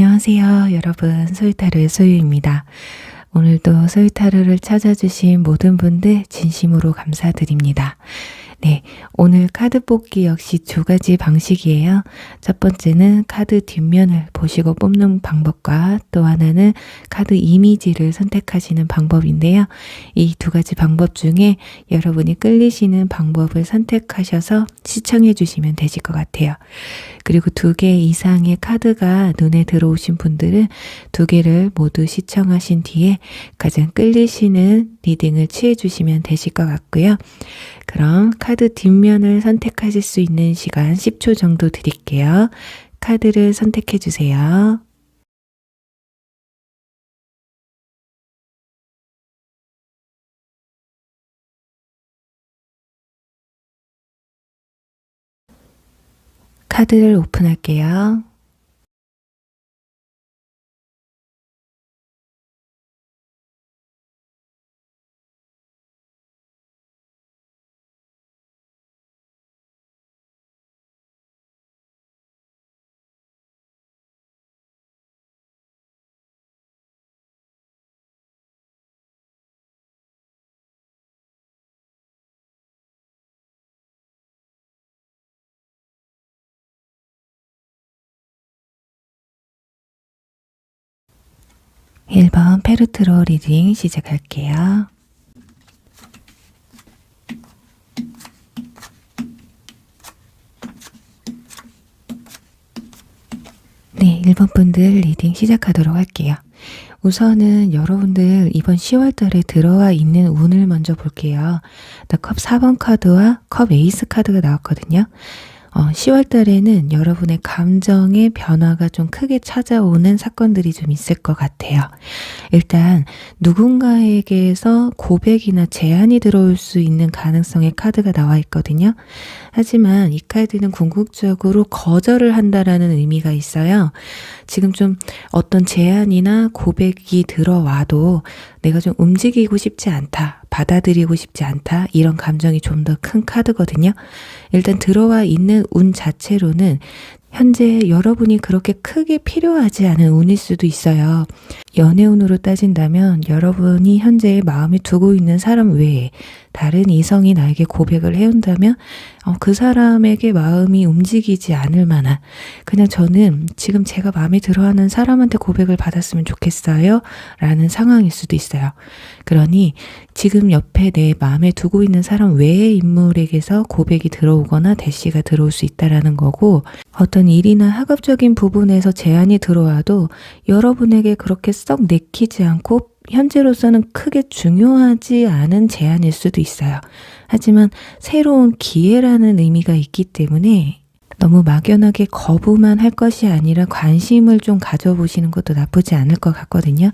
안녕하세요, 여러분. 소유타로의 소유입니다. 오늘도 소유타로를 찾아주신 모든 분들 진심으로 감사드립니다. 네, 오늘 카드 뽑기 역시 두 가지 방식이에요. 첫 번째는 카드 뒷면을 보시고 뽑는 방법과 또 하나는 카드 이미지를 선택하시는 방법인데요. 이 두 가지 방법 중에 여러분이 끌리시는 방법을 선택하셔서 시청해 주시면 되실 것 같아요. 그리고 2개 이상의 카드가 눈에 들어오신 분들은 2개를 모두 시청하신 뒤에 가장 끌리시는 리딩을 취해 주시면 되실 것 같고요. 그럼 카드 뒷면을 선택하실 수 있는 시간 10초 정도 드릴게요. 카드를 선택해 주세요. 카드를 오픈할게요. (1번) 페르트로 리딩 시작할게요. 네, 1번 분들 리딩 시작하도록 할게요. 우선은 여러분들 이번 10월 달에 들어와 있는 운을 먼저 볼게요. 컵 4번 카드와 컵 에이스 카드가 나왔거든요. 10월 달에는 여러분의 감정의 변화가 좀 크게 찾아오는 사건들이 좀 있을 것 같아요. 일단 누군가에게서 고백이나 제안이 들어올 수 있는 가능성의 카드가 나와 있거든요. 하지만 이 카드는 궁극적으로 거절을 한다라는 의미가 있어요. 지금 좀 어떤 제안이나 고백이 들어와도 내가 좀 움직이고 싶지 않다, 받아들이고 싶지 않다, 이런 감정이 좀 더 큰 카드거든요. 일단 들어와 있는 운 자체로는 현재 여러분이 그렇게 크게 필요하지 않은 운일 수도 있어요. 연애운으로 따진다면 여러분이 현재 마음에 두고 있는 사람 외에 다른 이성이 나에게 고백을 해온다면 그 사람에게 마음이 움직이지 않을 만한, 그냥 저는 지금 제가 마음에 들어하는 사람한테 고백을 받았으면 좋겠어요 라는 상황일 수도 있어요. 그러니 지금 옆에 내 마음에 두고 있는 사람 외의 인물에게서 고백이 들어오거나 대시가 들어올 수 있다라는 거고, 어떤 일이나 학업적인 부분에서 제안이 들어와도 여러분에게 그렇게 썩 내키지 않고 현재로서는 크게 중요하지 않은 제안일 수도 있어요. 하지만 새로운 기회라는 의미가 있기 때문에 너무 막연하게 거부만 할 것이 아니라 관심을 좀 가져보시는 것도 나쁘지 않을 것 같거든요.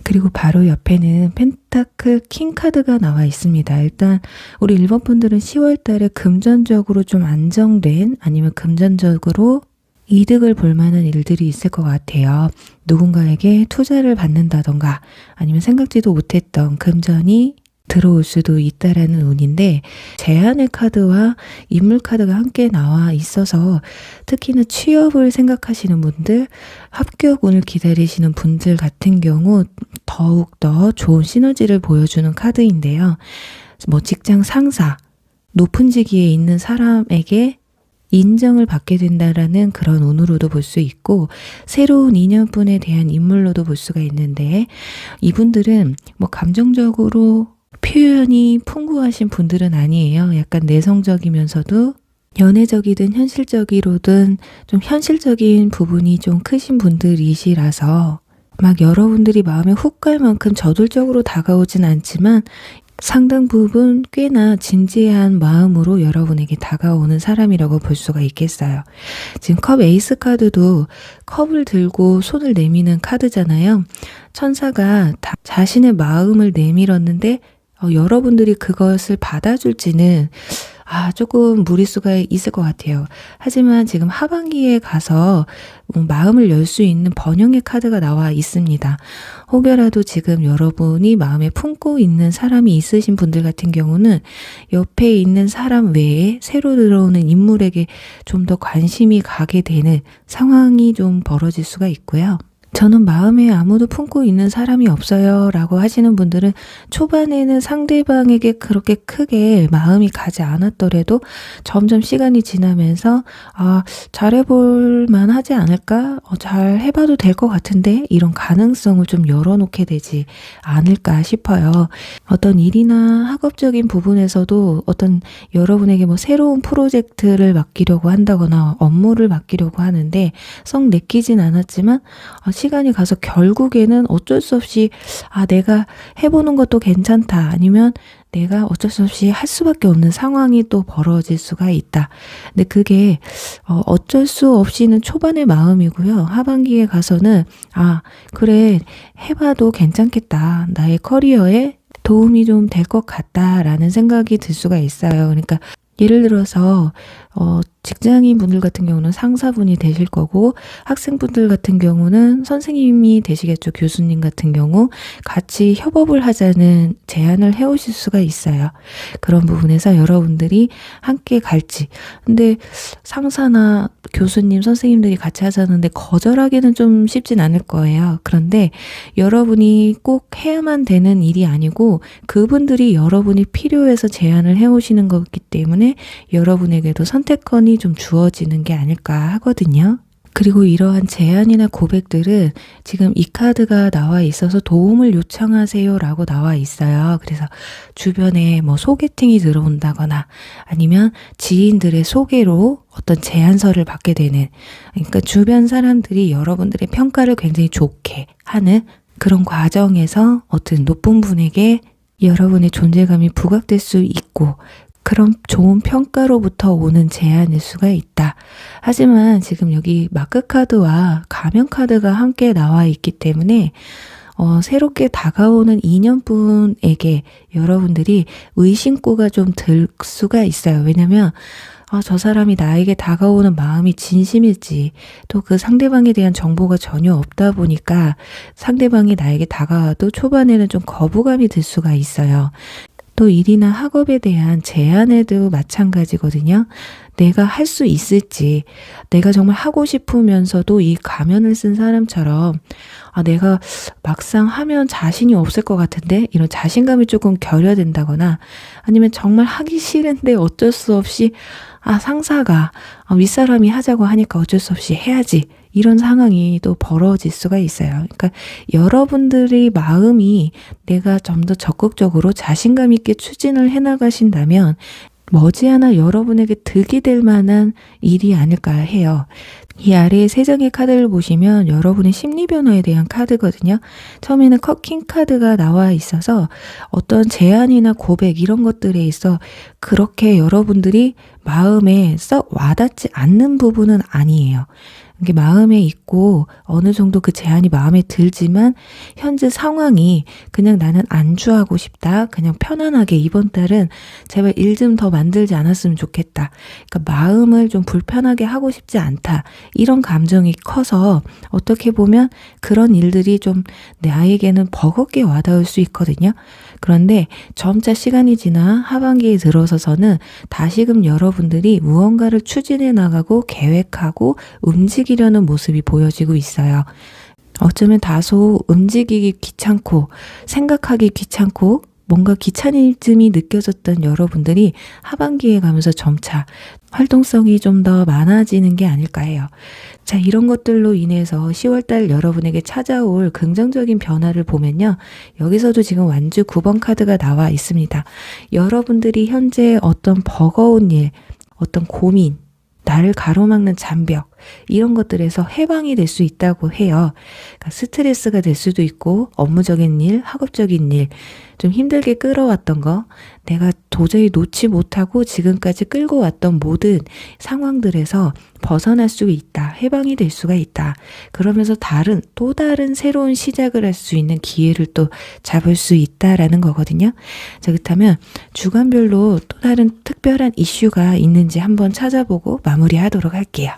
그리고 바로 옆에는 펜타클 킹 카드가 나와 있습니다. 일단 우리 1번 분들은 10월 달에 금전적으로 좀 안정된, 아니면 금전적으로 이득을 볼 만한 일들이 있을 것 같아요. 누군가에게 투자를 받는다던가 아니면 생각지도 못했던 금전이 들어올 수도 있다라는 운인데, 제안의 카드와 인물 카드가 함께 나와 있어서 특히나 취업을 생각하시는 분들, 합격 운을 기다리시는 분들 같은 경우 더욱더 좋은 시너지를 보여주는 카드인데요. 직장 상사, 높은 직위에 있는 사람에게 인정을 받게 된다라는 그런 운으로도 볼 수 있고, 새로운 인연분에 대한 인물로도 볼 수가 있는데, 이분들은 감정적으로 표현이 풍부하신 분들은 아니에요. 약간 내성적이면서도 연애적이든 현실적이로든 좀 현실적인 부분이 좀 크신 분들이시라서 막 여러분들이 마음에 훅 갈 만큼 저돌적으로 다가오진 않지만 상당 부분 꽤나 진지한 마음으로 여러분에게 다가오는 사람이라고 볼 수가 있겠어요. 지금 컵 에이스 카드도 컵을 들고 손을 내미는 카드잖아요. 천사가 자신의 마음을 내밀었는데 여러분들이 그것을 받아줄지는 조금 무리수가 있을 것 같아요. 하지만 지금 하반기에 가서 마음을 열 수 있는 번영의 카드가 나와 있습니다. 혹여라도 지금 여러분이 마음에 품고 있는 사람이 있으신 분들 같은 경우는 옆에 있는 사람 외에 새로 들어오는 인물에게 좀 더 관심이 가게 되는 상황이 좀 벌어질 수가 있고요. 저는 마음에 아무도 품고 있는 사람이 없어요 라고 하시는 분들은 초반에는 상대방에게 그렇게 크게 마음이 가지 않았더라도 점점 시간이 지나면서 잘해볼 만하지 않을까? 잘 해봐도 될 것 같은데? 이런 가능성을 좀 열어놓게 되지 않을까 싶어요. 어떤 일이나 학업적인 부분에서도 어떤 여러분에게 새로운 프로젝트를 맡기려고 한다거나 업무를 맡기려고 하는데 썩 내키진 않았지만 시간이 가서 결국에는 어쩔 수 없이 내가 해보는 것도 괜찮다, 아니면 내가 어쩔 수 없이 할 수밖에 없는 상황이 또 벌어질 수가 있다. 근데 그게 어쩔 수 없이는 초반의 마음이고요. 하반기에 가서는 그래, 해봐도 괜찮겠다, 나의 커리어에 도움이 좀 될 것 같다라는 생각이 들 수가 있어요. 그러니까 예를 들어서 직장인 분들 같은 경우는 상사분이 되실 거고, 학생분들 같은 경우는 선생님이 되시겠죠. 교수님 같은 경우 같이 협업을 하자는 제안을 해오실 수가 있어요. 그런 부분에서 여러분들이 함께 갈지, 근데 상사나 교수님, 선생님들이 같이 하자는데 거절하기는 좀 쉽진 않을 거예요. 그런데 여러분이 꼭 해야만 되는 일이 아니고 그분들이 여러분이 필요해서 제안을 해오시는 거기 때문에 여러분에게도 선택권이 좀 주어지는 게 아닐까 하거든요. 그리고 이러한 제안이나 고백들은 지금 이 카드가 나와 있어서 도움을 요청하세요 라고 나와 있어요. 그래서 주변에 소개팅이 들어온다거나 아니면 지인들의 소개로 어떤 제안서를 받게 되는, 그러니까 주변 사람들이 여러분들의 평가를 굉장히 좋게 하는 그런 과정에서 어떤 높은 분에게 여러분의 존재감이 부각될 수 있고, 그런 좋은 평가로부터 오는 제안일 수가 있다. 하지만 지금 여기 마크 카드와 가면 카드가 함께 나와 있기 때문에 새롭게 다가오는 인연분에게 여러분들이 의심고가 좀 들 수가 있어요. 왜냐면 저 사람이 나에게 다가오는 마음이 진심일지, 또 그 상대방에 대한 정보가 전혀 없다 보니까 상대방이 나에게 다가와도 초반에는 좀 거부감이 들 수가 있어요. 또 일이나 학업에 대한 제안에도 마찬가지거든요. 내가 할 수 있을지, 내가 정말 하고 싶으면서도 이 가면을 쓴 사람처럼 내가 막상 하면 자신이 없을 것 같은데, 이런 자신감이 조금 결여된다거나, 아니면 정말 하기 싫은데 어쩔 수 없이 상사가 윗사람이 하자고 하니까 어쩔 수 없이 해야지, 이런 상황이 또 벌어질 수가 있어요. 그러니까 여러분들의 마음이 내가 좀 더 적극적으로 자신감 있게 추진을 해나가신다면 머지않아 여러분에게 득이 될 만한 일이 아닐까 해요. 이 아래에 세 장의 카드를 보시면 여러분의 심리 변화에 대한 카드거든요. 처음에는 컷킹 카드가 나와 있어서 어떤 제안이나 고백 이런 것들에 있어 그렇게 여러분들이 마음에 썩 와닿지 않는 부분은 아니에요. 이게 마음에 있고 어느 정도 그 제안이 마음에 들지만 현재 상황이 그냥 나는 안주하고 싶다, 그냥 편안하게 이번 달은 제발 일 좀 더 만들지 않았으면 좋겠다, 그러니까 마음을 좀 불편하게 하고 싶지 않다, 이런 감정이 커서 어떻게 보면 그런 일들이 좀 나에게는 버겁게 와닿을 수 있거든요. 그런데 점차 시간이 지나 하반기에 들어서서는 다시금 여러분들이 무언가를 추진해 나가고 계획하고 움직이려는 모습이 보여지고 있어요. 어쩌면 다소 움직이기 귀찮고 생각하기 귀찮고 뭔가 귀차니즘이 느껴졌던 여러분들이 하반기에 가면서 점차 활동성이 좀 더 많아지는 게 아닐까 해요. 자, 이런 것들로 인해서 10월달 여러분에게 찾아올 긍정적인 변화를 보면요. 여기서도 지금 완주 9번 카드가 나와 있습니다. 여러분들이 현재 어떤 버거운 일, 어떤 고민, 나를 가로막는 장벽, 이런 것들에서 해방이 될 수 있다고 해요. 그러니까 스트레스가 될 수도 있고 업무적인 일, 학업적인 일, 좀 힘들게 끌어왔던 거, 내가 도저히 놓지 못하고 지금까지 끌고 왔던 모든 상황들에서 벗어날 수 있다. 해방이 될 수가 있다. 그러면서 또 다른 새로운 시작을 할 수 있는 기회를 또 잡을 수 있다라는 거거든요. 자, 그렇다면 주간별로 또 다른 특별한 이슈가 있는지 한번 찾아보고 마무리하도록 할게요.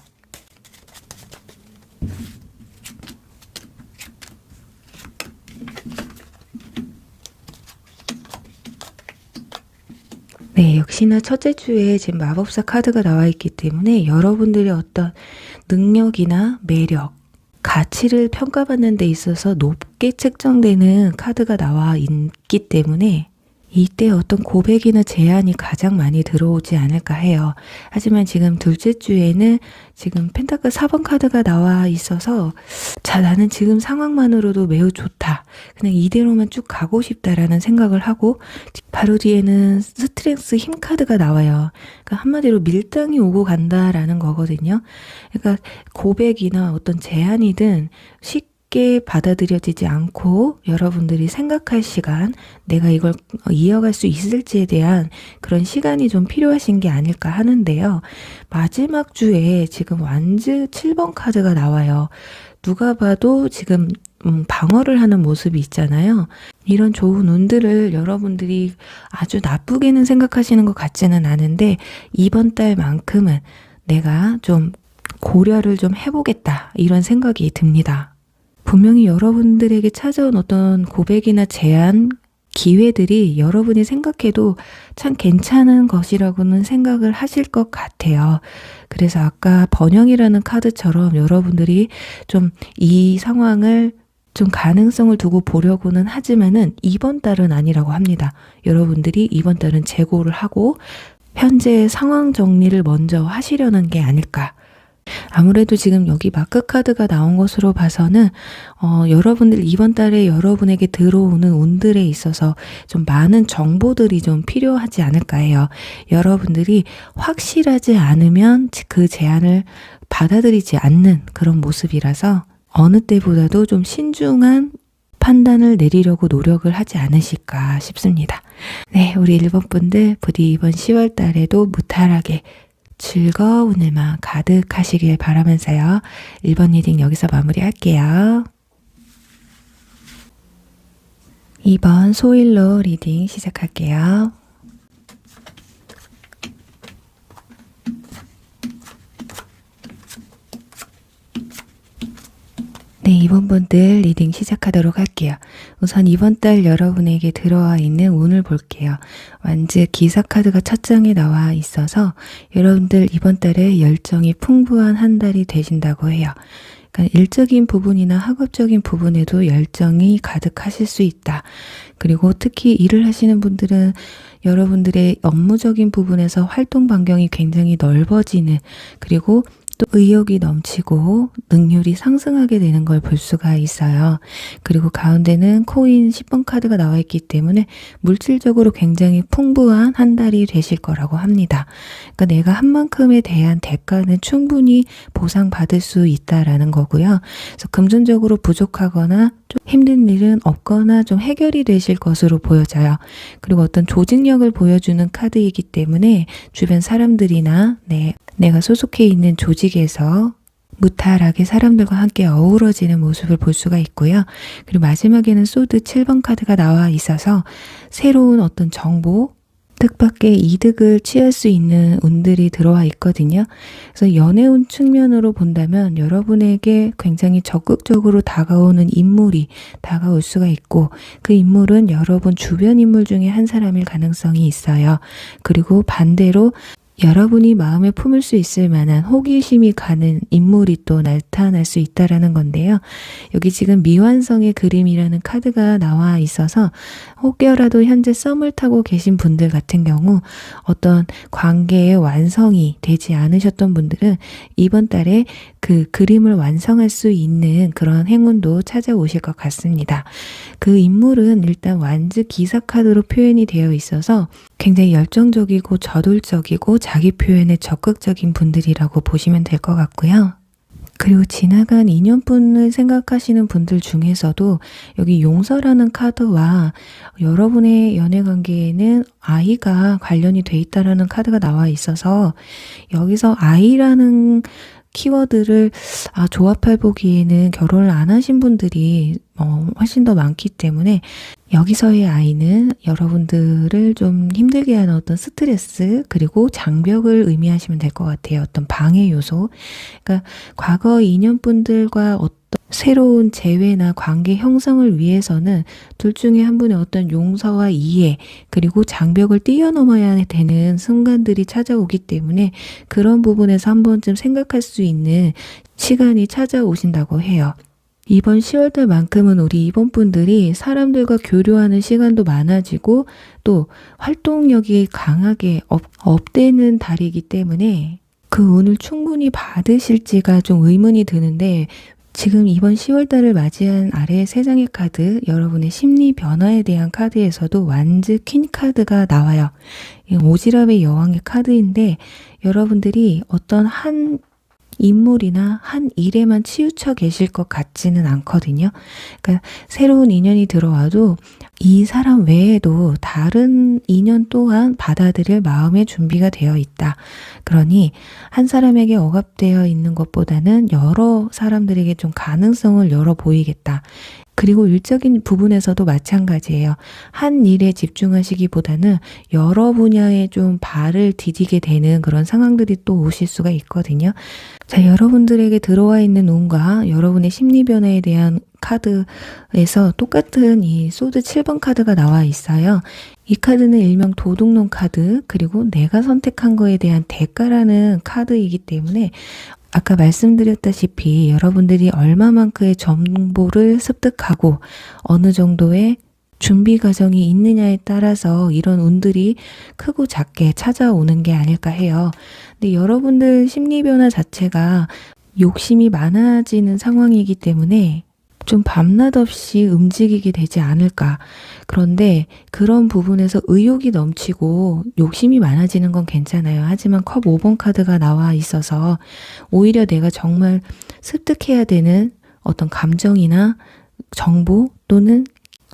네, 역시나 첫째 주에 지금 마법사 카드가 나와 있기 때문에 여러분들의 어떤 능력이나 매력, 가치를 평가받는 데 있어서 높게 책정되는 카드가 나와 있기 때문에 이때 어떤 고백이나 제안이 가장 많이 들어오지 않을까 해요. 하지만 지금 둘째 주에는 지금 펜타클 4번 카드가 나와 있어서 자, 나는 지금 상황만으로도 매우 좋다. 그냥 이대로만 쭉 가고 싶다라는 생각을 하고 바로 뒤에는 스트렝스 힘 카드가 나와요. 그러니까 한마디로 밀당이 오고 간다라는 거거든요. 그러니까 고백이나 어떤 제안이든 쉽게 받아들여지지 않고 여러분들이 생각할 시간, 내가 이걸 이어갈 수 있을지에 대한 그런 시간이 좀 필요하신 게 아닐까 하는데요. 마지막 주에 지금 완즈 7번 카드가 나와요. 누가 봐도 지금 방어를 하는 모습이 있잖아요. 이런 좋은 운들을 여러분들이 아주 나쁘게는 생각하시는 것 같지는 않은데 이번 달만큼은 내가 좀 고려를 좀 해보겠다 이런 생각이 듭니다. 분명히 여러분들에게 찾아온 어떤 고백이나 제안, 기회들이 여러분이 생각해도 참 괜찮은 것이라고는 생각을 하실 것 같아요. 그래서 아까 번영이라는 카드처럼 여러분들이 좀 이 상황을 좀 가능성을 두고 보려고는 하지만은 이번 달은 아니라고 합니다. 여러분들이 이번 달은 재고를 하고 현재의 상황 정리를 먼저 하시려는 게 아닐까. 아무래도 지금 여기 마크 카드가 나온 것으로 봐서는 여러분들 이번 달에 여러분에게 들어오는 운들에 있어서 좀 많은 정보들이 좀 필요하지 않을까 해요. 여러분들이 확실하지 않으면 그 제안을 받아들이지 않는 그런 모습이라서 어느 때보다도 좀 신중한 판단을 내리려고 노력을 하지 않으실까 싶습니다. 네, 우리 1번 분들 부디 이번 10월 달에도 무탈하게 즐거운 일만 가득하시길 바라면서요. 1번 리딩 여기서 마무리할게요. 2번 소일로 리딩 시작할게요. 네, 이번 분들 리딩 시작하도록 할게요. 우선 이번 달 여러분에게 들어와 있는 운을 볼게요. 완즈 기사 카드가 첫 장에 나와 있어서 여러분들 이번 달에 열정이 풍부한 한 달이 되신다고 해요. 그러니까 일적인 부분이나 학업적인 부분에도 열정이 가득하실 수 있다. 그리고 특히 일을 하시는 분들은 여러분들의 업무적인 부분에서 활동 반경이 굉장히 넓어지는, 그리고 또 의욕이 넘치고 능률이 상승하게 되는 걸 볼 수가 있어요. 그리고 가운데는 코인 10번 카드가 나와 있기 때문에 물질적으로 굉장히 풍부한 한 달이 되실 거라고 합니다. 그러니까 내가 한 만큼에 대한 대가는 충분히 보상받을 수 있다라는 거고요. 그래서 금전적으로 부족하거나 좀 힘든 일은 없거나 좀 해결이 되실 것으로 보여져요. 그리고 어떤 조직력을 보여주는 카드이기 때문에 주변 사람들이나 내가 소속해 있는 조직에서 무탈하게 사람들과 함께 어우러지는 모습을 볼 수가 있고요. 그리고 마지막에는 소드 7번 카드가 나와 있어서 새로운 어떤 정보, 뜻밖의 이득을 취할 수 있는 운들이 들어와 있거든요. 그래서 연애운 측면으로 본다면 여러분에게 굉장히 적극적으로 다가오는 인물이 다가올 수가 있고, 그 인물은 여러분 주변 인물 중에 한 사람일 가능성이 있어요. 그리고 반대로 여러분이 마음에 품을 수 있을 만한 호기심이 가는 인물이 또 나타날 수 있다라는 건데요. 여기 지금 미완성의 그림이라는 카드가 나와 있어서 혹여라도 현재 썸을 타고 계신 분들 같은 경우 어떤 관계의 완성이 되지 않으셨던 분들은 이번 달에 그 그림을 완성할 수 있는 그런 행운도 찾아오실 것 같습니다. 그 인물은 일단 완즈 기사 카드로 표현이 되어 있어서 굉장히 열정적이고 저돌적이고 자기 표현에 적극적인 분들이라고 보시면 될 것 같고요. 그리고 지나간 인연분을 생각하시는 분들 중에서도 여기 용서라는 카드와 여러분의 연애 관계에는 아이가 관련이 돼 있다라는 카드가 나와 있어서 여기서 아이라는 키워드를 조합해 보기에는 결혼을 안 하신 분들이 훨씬 더 많기 때문에 여기서의 아이는 여러분들을 좀 힘들게 하는 어떤 스트레스 그리고 장벽을 의미하시면 될 것 같아요. 어떤 방해 요소. 그러니까 과거 인연분들과 어떤 새로운 재회나 관계 형성을 위해서는 둘 중에 한 분의 어떤 용서와 이해 그리고 장벽을 뛰어넘어야 되는 순간들이 찾아오기 때문에 그런 부분에서 한 번쯤 생각할 수 있는 시간이 찾아오신다고 해요. 이번 10월달만큼은 우리 이번분들이 사람들과 교류하는 시간도 많아지고 또 활동력이 강하게 업되는 달이기 때문에 그 운을 충분히 받으실지가 좀 의문이 드는데 지금 이번 10월달을 맞이한 아래 3장의 카드, 여러분의 심리 변화에 대한 카드에서도 완즈 퀸 카드가 나와요. 이 오지랖의 여왕의 카드인데 여러분들이 어떤 한 인물이나 한 일에만 치우쳐 계실 것 같지는 않거든요. 그러니까 새로운 인연이 들어와도 이 사람 외에도 다른 인연 또한 받아들일 마음의 준비가 되어 있다. 그러니 한 사람에게 억압되어 있는 것보다는 여러 사람들에게 좀 가능성을 열어 보이겠다. 그리고 일적인 부분에서도 마찬가지예요. 한 일에 집중하시기보다는 여러 분야에 좀 발을 디디게 되는 그런 상황들이 또 오실 수가 있거든요. 자, 여러분들에게 들어와 있는 운과 여러분의 심리 변화에 대한 카드에서 똑같은 이 소드 7번 카드가 나와 있어요. 이 카드는 일명 도둑놈 카드, 그리고 내가 선택한 거에 대한 대가라는 카드이기 때문에 아까 말씀드렸다시피 여러분들이 얼마만큼의 정보를 습득하고 어느 정도의 준비 과정이 있느냐에 따라서 이런 운들이 크고 작게 찾아오는 게 아닐까 해요. 근데 여러분들 심리 변화 자체가 욕심이 많아지는 상황이기 때문에 좀 밤낮 없이 움직이게 되지 않을까. 그런데 그런 부분에서 의욕이 넘치고 욕심이 많아지는 건 괜찮아요. 하지만 컵 5번 카드가 나와 있어서 오히려 내가 정말 습득해야 되는 어떤 감정이나 정보 또는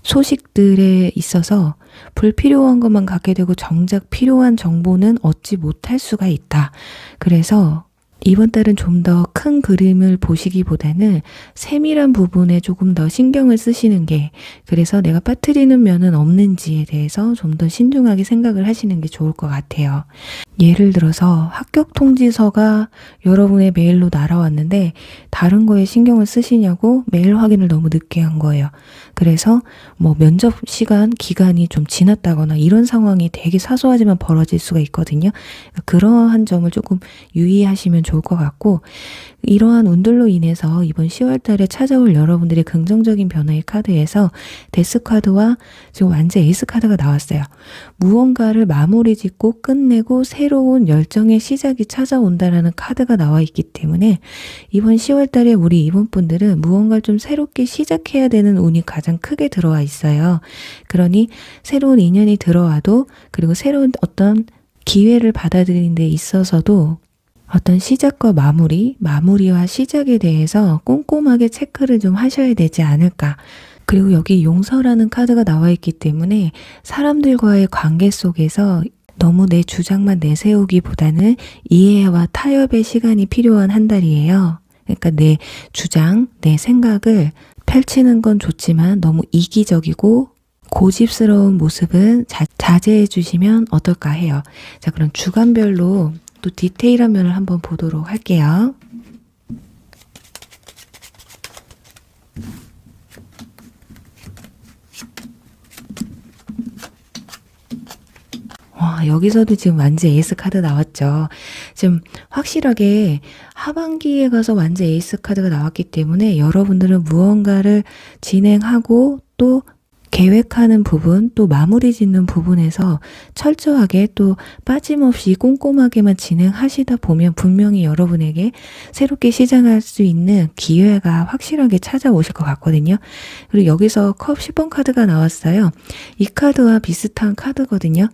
소식들에 있어서 불필요한 것만 갖게 되고 정작 필요한 정보는 얻지 못할 수가 있다. 그래서 이번 달은 좀 더 큰 그림을 보시기보다는 세밀한 부분에 조금 더 신경을 쓰시는 게, 그래서 내가 빠뜨리는 면은 없는지에 대해서 좀 더 신중하게 생각을 하시는 게 좋을 것 같아요. 예를 들어서 합격 통지서가 여러분의 메일로 날아왔는데 다른 거에 신경을 쓰시냐고 메일 확인을 너무 늦게 한 거예요. 그래서 뭐 면접 시간 기간이 좀 지났다거나 이런 상황이 되게 사소하지만 벌어질 수가 있거든요. 그러한 점을 조금 유의하시면 좋을 것 같고, 이러한 운들로 인해서 이번 10월 달에 찾아올 여러분들의 긍정적인 변화의 카드에서 데스 카드와 지금 완전 에이스 카드가 나왔어요. 무언가를 마무리 짓고 끝내고 새로운 열정의 시작이 찾아온다라는 카드가 나와 있기 때문에 이번 10월 달에 우리 이번 분들은 무언가를 좀 새롭게 시작해야 되는 운이 가장 크게 들어와 있어요. 그러니 새로운 인연이 들어와도, 그리고 새로운 어떤 기회를 받아들이는 데 있어서도 어떤 시작과 마무리와 시작에 대해서 꼼꼼하게 체크를 좀 하셔야 되지 않을까. 그리고 여기 용서라는 카드가 나와 있기 때문에 사람들과의 관계 속에서 너무 내 주장만 내세우기보다는 이해와 타협의 시간이 필요한 한 달이에요. 그러니까 내 주장, 내 생각을 펼치는 건 좋지만 너무 이기적이고 고집스러운 모습은 자제해 주시면 어떨까 해요. 자, 그럼 주간별로 또 디테일한 면을 한번 보도록 할게요. 와, 여기서도 지금 완전 에이스 카드 나왔죠. 지금 확실하게 하반기에 가서 완전 에이스 카드가 나왔기 때문에 여러분들은 무언가를 진행하고 또 계획하는 부분, 또 마무리 짓는 부분에서 철저하게 또 빠짐없이 꼼꼼하게만 진행하시다 보면 분명히 여러분에게 새롭게 시작할 수 있는 기회가 확실하게 찾아오실 것 같거든요. 그리고 여기서 컵 10번 카드가 나왔어요. 이 카드와 비슷한 카드거든요.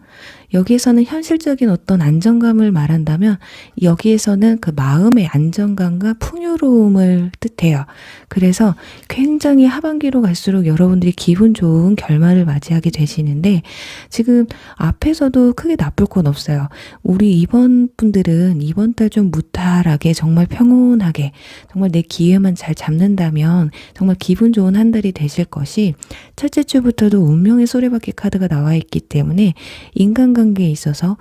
여기에서는 현실적인 어떤 안정감을 말한다면 여기에서는 그 마음의 안정감과 풍요로움을 뜻해요. 그래서 굉장히 하반기로 갈수록 여러분들이 기분 좋은 결말을 맞이하게 되시는데 지금 앞에서도 크게 나쁠 건 없어요. 우리 이번 분들은 이번 달 좀 무탈하게 정말 평온하게 정말 내 기회만 잘 잡는다면 정말 기분 좋은 한 달이 되실 것이 첫째 주부터도 운명의 소리바퀴 카드가 나와 있기 때문에 인간관계에 있어서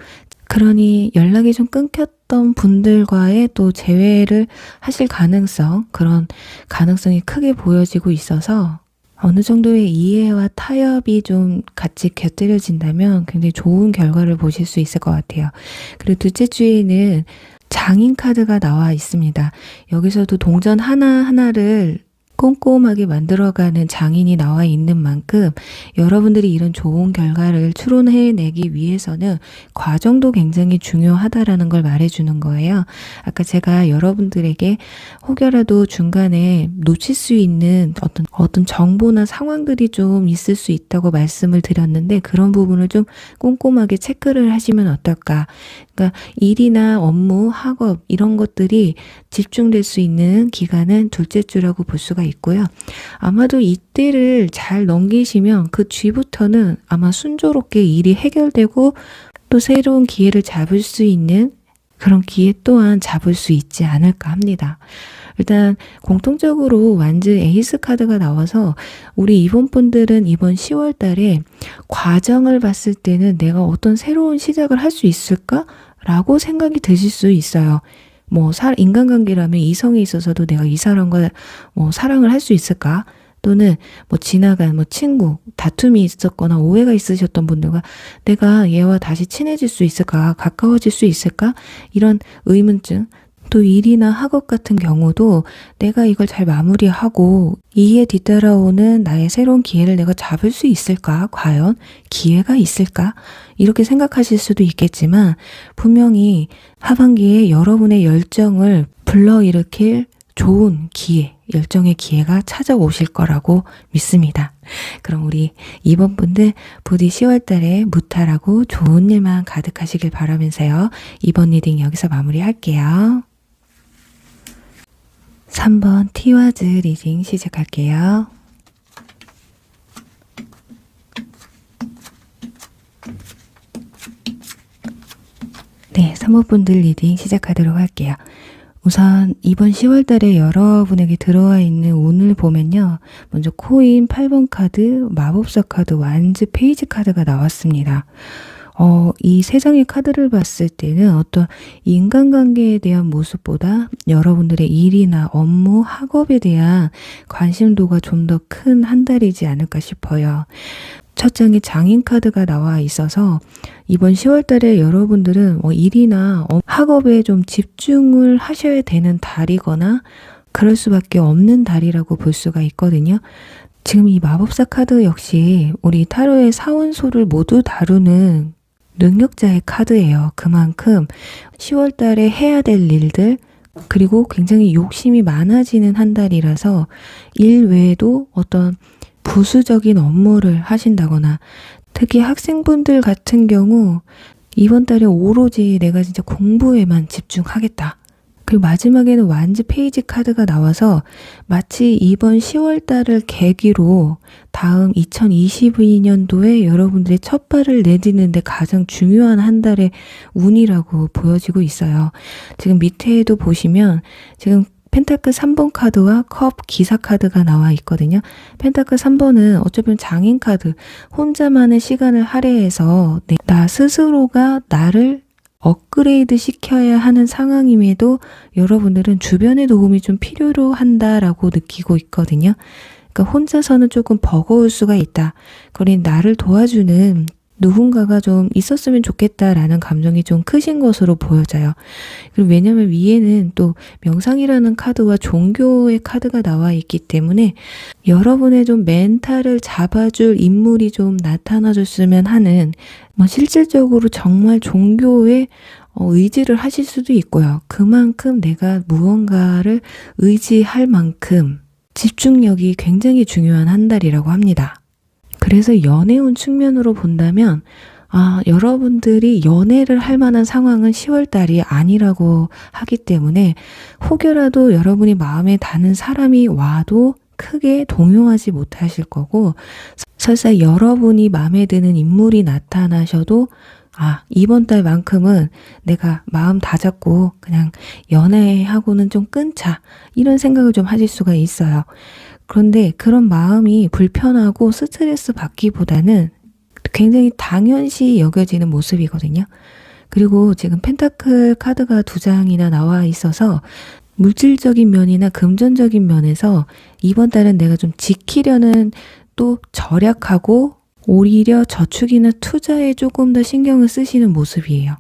그러니 연락이 좀 끊겼던 분들과의 또 재회를 하실 가능성, 그런 가능성이 크게 보여지고 있어서 어느 정도의 이해와 타협이 좀 같이 곁들여진다면 굉장히 좋은 결과를 보실 수 있을 것 같아요. 그리고 둘째 주에는 장인 카드가 나와 있습니다. 여기서도 동전 하나하나를 꼼꼼하게 만들어가는 장인이 나와 있는 만큼 여러분들이 이런 좋은 결과를 추론해내기 위해서는 과정도 굉장히 중요하다라는 걸 말해주는 거예요. 아까 제가 여러분들에게 혹여라도 중간에 놓칠 수 있는 어떤 정보나 상황들이 좀 있을 수 있다고 말씀을 드렸는데 그런 부분을 좀 꼼꼼하게 체크를 하시면 어떨까. 그러니까 일이나 업무, 학업 이런 것들이 집중될 수 있는 기간은 둘째 주라고 볼 수가 있고요. 아마도 이때를 잘 넘기시면 그 뒤부터는 아마 순조롭게 일이 해결되고 또 새로운 기회를 잡을 수 있는 그런 기회 또한 잡을 수 있지 않을까 합니다. 일단 공통적으로 완즈 에이스 카드가 나와서 우리 이번 분들은 이번 10월 달에 과정을 봤을 때는 내가 어떤 새로운 시작을 할 수 있을까? 라고 생각이 드실 수 있어요. 인간관계라면 이성에 있어서도 내가 이 사람과 사랑을 할 수 있을까? 또는 지나간 친구, 다툼이 있었거나 오해가 있으셨던 분들과 내가 얘와 다시 친해질 수 있을까? 가까워질 수 있을까? 이런 의문증. 또 일이나 학업 같은 경우도 내가 이걸 잘 마무리하고 이에 뒤따라오는 나의 새로운 기회를 내가 잡을 수 있을까? 과연 기회가 있을까? 이렇게 생각하실 수도 있겠지만 분명히 하반기에 여러분의 열정을 불러일으킬 좋은 기회, 열정의 기회가 찾아오실 거라고 믿습니다. 그럼 우리 이번 분들 부디 10월 달에 무탈하고 좋은 일만 가득하시길 바라면서요. 이번 리딩 여기서 마무리할게요. 3번 티와즈 리딩 시작할게요. 네, 3번 분들 리딩 시작하도록 할게요. 우선 이번 10월 달에 여러분에게 들어와 있는 운을 보면요. 먼저 코인 8번 카드, 마법사 카드, 완즈 페이지 카드가 나왔습니다. 이 세 장의 카드를 봤을 때는 어떤 인간관계에 대한 모습보다 여러분들의 일이나 업무, 학업에 대한 관심도가 좀 더 큰 한 달이지 않을까 싶어요. 첫 장에 장인 카드가 나와 있어서 이번 10월 달에 여러분들은 일이나 학업에 좀 집중을 하셔야 되는 달이거나 그럴 수밖에 없는 달이라고 볼 수가 있거든요. 지금 이 마법사 카드 역시 우리 타로의 사원소를 모두 다루는 능력자의 카드예요. 그만큼 10월 달에 해야 될 일들 그리고 굉장히 욕심이 많아지는 한 달이라서 일 외에도 어떤 부수적인 업무를 하신다거나 특히 학생분들 같은 경우 이번 달에 오로지 내가 진짜 공부에만 집중하겠다. 그리고 마지막에는 완즈 페이지 카드가 나와서 마치 이번 10월 달을 계기로 다음 2022년도에 여러분들의 첫 발을 내딛는데 가장 중요한 한 달의 운이라고 보여지고 있어요. 지금 밑에도 보시면 지금 펜타클 3번 카드와 컵 기사 카드가 나와 있거든요. 펜타클 3번은 어쩌면 장인 카드, 혼자만의 시간을 할애해서 나 스스로가 나를 업그레이드 시켜야 하는 상황임에도 여러분들은 주변의 도움이 좀 필요로 한다라고 느끼고 있거든요. 그러니까 혼자서는 조금 버거울 수가 있다. 그러니 나를 도와주는 누군가가 좀 있었으면 좋겠다라는 감정이 좀 크신 것으로 보여져요. 그리고 왜냐면 위에는 또 명상이라는 카드와 종교의 카드가 나와 있기 때문에 여러분의 좀 멘탈을 잡아줄 인물이 좀 나타나 줬으면 하는, 실질적으로 정말 종교에 의지를 하실 수도 있고요. 그만큼 내가 무언가를 의지할 만큼 집중력이 굉장히 중요한 한 달이라고 합니다. 그래서 연애운 측면으로 본다면 여러분들이 연애를 할 만한 상황은 10월달이 아니라고 하기 때문에 혹여라도 여러분이 마음에 닿는 사람이 와도 크게 동요하지 못하실 거고, 설사 여러분이 마음에 드는 인물이 나타나셔도 이번 달만큼은 내가 마음 다잡고 그냥 연애하고는 좀 끊자, 이런 생각을 좀 하실 수가 있어요. 그런데 그런 마음이 불편하고 스트레스 받기보다는 굉장히 당연시 여겨지는 모습이거든요. 그리고 지금 펜타클 카드가 2장이나 나와 있어서 물질적인 면이나 금전적인 면에서 이번 달은 내가 좀 지키려는, 또 절약하고 오히려 저축이나 투자에 조금 더 신경을 쓰시는 모습이에요.